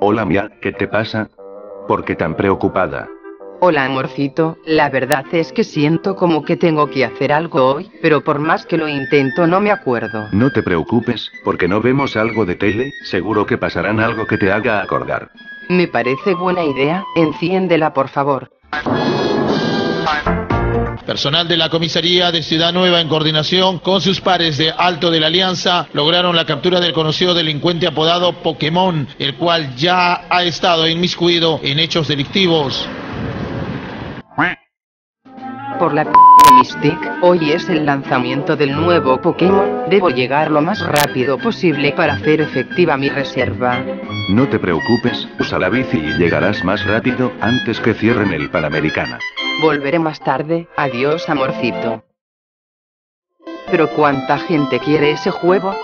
Hola Mia, ¿qué te pasa? ¿Por qué tan preocupada? Hola amorcito, la verdad es que siento como que tengo que hacer algo hoy, pero por más que lo intento no me acuerdo. No te preocupes, porque no vemos algo de tele, seguro que pasarán algo que te haga acordar. Me parece buena idea, enciéndela por favor. Personal de la comisaría de Ciudad Nueva, en coordinación con sus pares de Alto de la Alianza, lograron la captura del conocido delincuente apodado Pokémon, el cual ya ha estado inmiscuido en hechos delictivos. Por la Mystic, hoy es el lanzamiento del nuevo Pokémon, debo llegar lo más rápido posible para hacer efectiva mi reserva. No te preocupes, usa la bici y llegarás más rápido, antes que cierren el Panamericana. Volveré más tarde, adiós amorcito. ¿Pero cuánta gente quiere ese juego?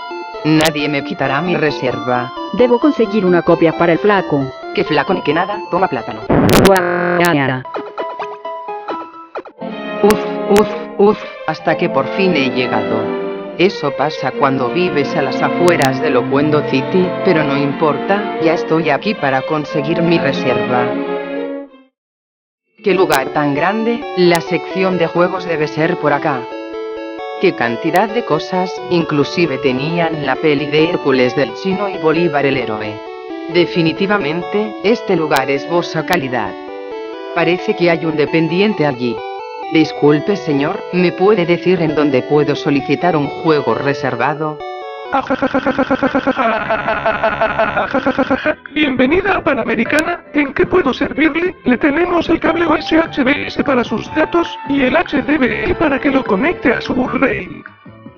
Nadie me quitará mi reserva. Debo conseguir una copia para el flaco. ¿Qué flaco ni que nada? Toma plátano. Guayara. Uf, hasta que por fin he llegado. Eso pasa cuando vives a las afueras de Loquendo City, pero no importa, ya estoy aquí para conseguir mi reserva. ¡Qué lugar tan grande! La sección de juegos debe ser por acá. ¡Qué cantidad de cosas! Inclusive tenían la peli de Hércules del Chino y Bolívar el héroe. Definitivamente, este lugar es bosa calidad. Parece que hay un dependiente allí. Disculpe señor, ¿me puede decir en dónde puedo solicitar un juego reservado? Bienvenida a Panamericana, ¿en qué puedo servirle? Le tenemos el cable USB para sus datos y el HDMI para que lo conecte a su Blu-ray.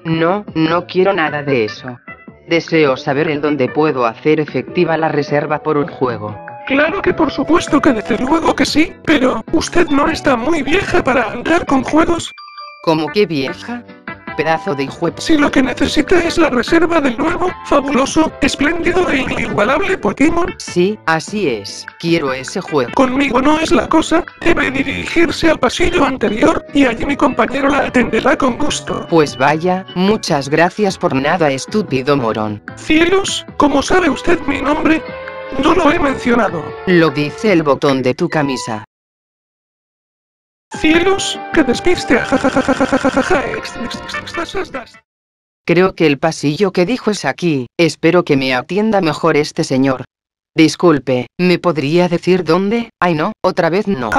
No quiero nada de eso. Deseo saber en dónde puedo hacer efectiva la reserva por un juego. Claro que por supuesto que desde luego que sí, pero ¿usted no está muy vieja para andar con juegos? ¿Cómo que vieja? Pedazo de hijuep. Si lo que necesita es la reserva del nuevo, fabuloso, espléndido e inigualable Pokémon. Sí, así es. Quiero ese juego. Conmigo no es la cosa, debe dirigirse al pasillo anterior y allí mi compañero la atenderá con gusto. Pues vaya, muchas gracias por nada, estúpido morón. Cielos, ¿cómo sabe usted mi nombre? No lo he mencionado. Lo dice el botón de tu camisa. Cielos, que despiste. Creo que el pasillo que dijo es aquí. Espero que me atienda mejor este señor. Disculpe, ¿me podría decir dónde? Ay no, otra vez no.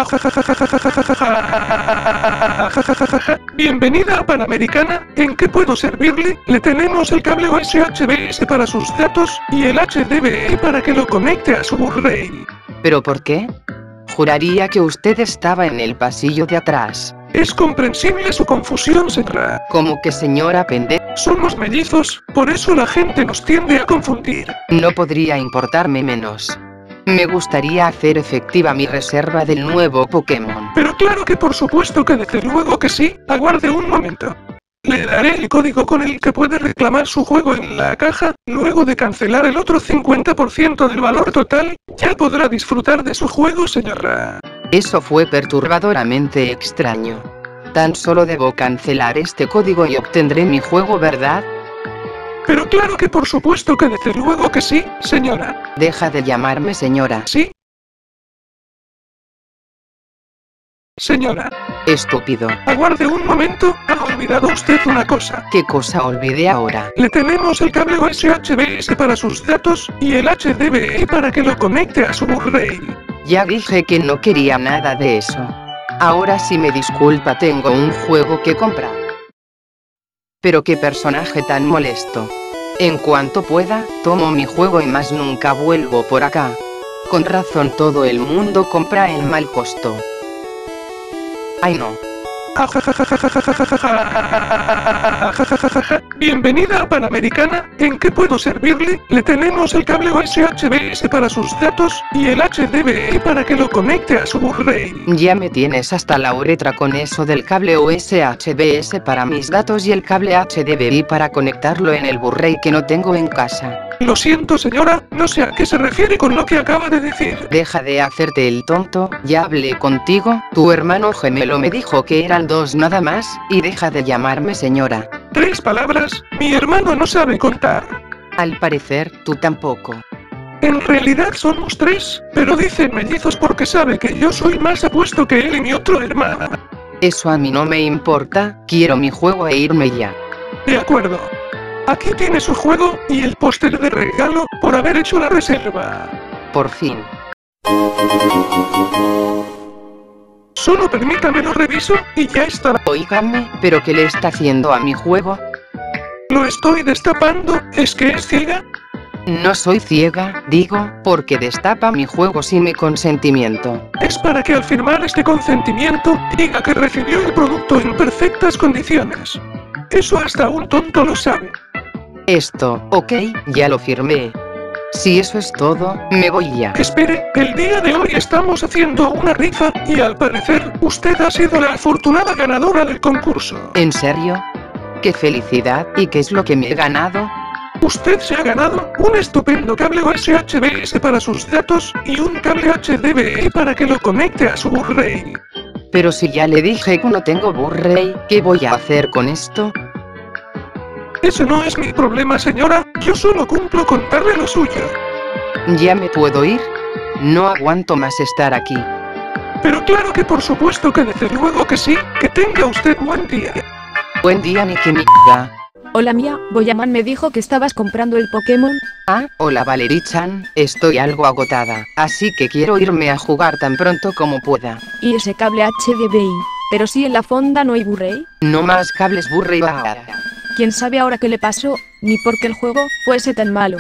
Bienvenida a Panamericana, ¿en qué puedo servirle? Le tenemos el cable USB para sus datos y el HDMI para que lo conecte a su Blu-ray. ¿Pero por qué? Juraría que usted estaba en el pasillo de atrás. Es comprensible su confusión, señora. ¿Cómo que señora pendeja? Somos mellizos, por eso la gente nos tiende a confundir. No podría importarme menos. Me gustaría hacer efectiva mi reserva del nuevo Pokémon. Pero claro que por supuesto que desde luego que sí, aguarde un momento. Le daré el código con el que puede reclamar su juego en la caja, luego de cancelar el otro 50% del valor total, ya podrá disfrutar de su juego, señora. Eso fue perturbadoramente extraño. Tan solo debo cancelar este código y obtendré mi juego, ¿verdad? Pero claro que por supuesto que desde luego que sí, señora. Deja de llamarme señora. ¿Sí? Señora. Estúpido. Aguarde un momento, ha olvidado usted una cosa. ¿Qué cosa olvidé ahora? Le tenemos el cable USB para sus datos y el HDMI para que lo conecte a su Blu-ray. Ya dije que no quería nada de eso. Ahora sí me disculpa, tengo un juego que comprar. Pero qué personaje tan molesto. En cuanto pueda, tomo mi juego y más nunca vuelvo por acá. Con razón todo el mundo compra en mal costo. Ay no. Bienvenida a Panamericana, ¿en qué puedo servirle? Le tenemos el cable USB para sus datos y el HDMI para que lo conecte a su Blu-ray. Ya me tienes hasta la uretra con eso del cable USB para mis datos y el cable HDMI para conectarlo en el Blu-ray que no tengo en casa. Lo siento señora, no sé a qué se refiere con lo que acaba de decir. Deja de hacerte el tonto, ya hablé contigo, tu hermano gemelo me dijo que eran 2 nada más, y deja de llamarme señora. 3 palabras, mi hermano no sabe contar. Al parecer, tú tampoco. En realidad somos 3, pero dicen mellizos porque sabe que yo soy más apuesto que él y mi otro hermano. Eso a mí no me importa, quiero mi juego e irme ya. De acuerdo. Aquí tiene su juego, y el póster de regalo, por haber hecho la reserva. Por fin. Solo permítame lo reviso, y ya estará. Óigame, ¿pero qué le está haciendo a mi juego? Lo estoy destapando, ¿es que es ciega? No soy ciega, digo, porque destapa mi juego sin mi consentimiento. Es para que al firmar este consentimiento, diga que recibió el producto en perfectas condiciones. Eso hasta un tonto lo sabe. Esto, ok, ya lo firmé. Si eso es todo, me voy ya. Espere, el día de hoy estamos haciendo una rifa, y al parecer, usted ha sido la afortunada ganadora del concurso. ¿En serio? ¡Qué felicidad! ¿Y qué es lo que me he ganado? Usted se ha ganado un estupendo cable USB para sus datos, y un cable HDMI para que lo conecte a su Blu-ray. Pero si ya le dije que no tengo Blu-ray, ¿qué voy a hacer con esto? Ese no es mi problema, señora, yo solo cumplo con darle lo suyo. ¿Ya me puedo ir? No aguanto más estar aquí. Pero claro que por supuesto que desde luego que sí, que tenga usted buen día. Buen día ni que mierda. Hola Mía, Boyaman me dijo que estabas comprando el Pokémon. Ah, hola Valerie-chan, estoy algo agotada, así que quiero irme a jugar tan pronto como pueda. Y ese cable HDMI. Pero si en la fonda no hay Blu-ray. No más cables Blu-ray. ¿Quién sabe ahora qué le pasó? Ni por qué el juego fuese tan malo.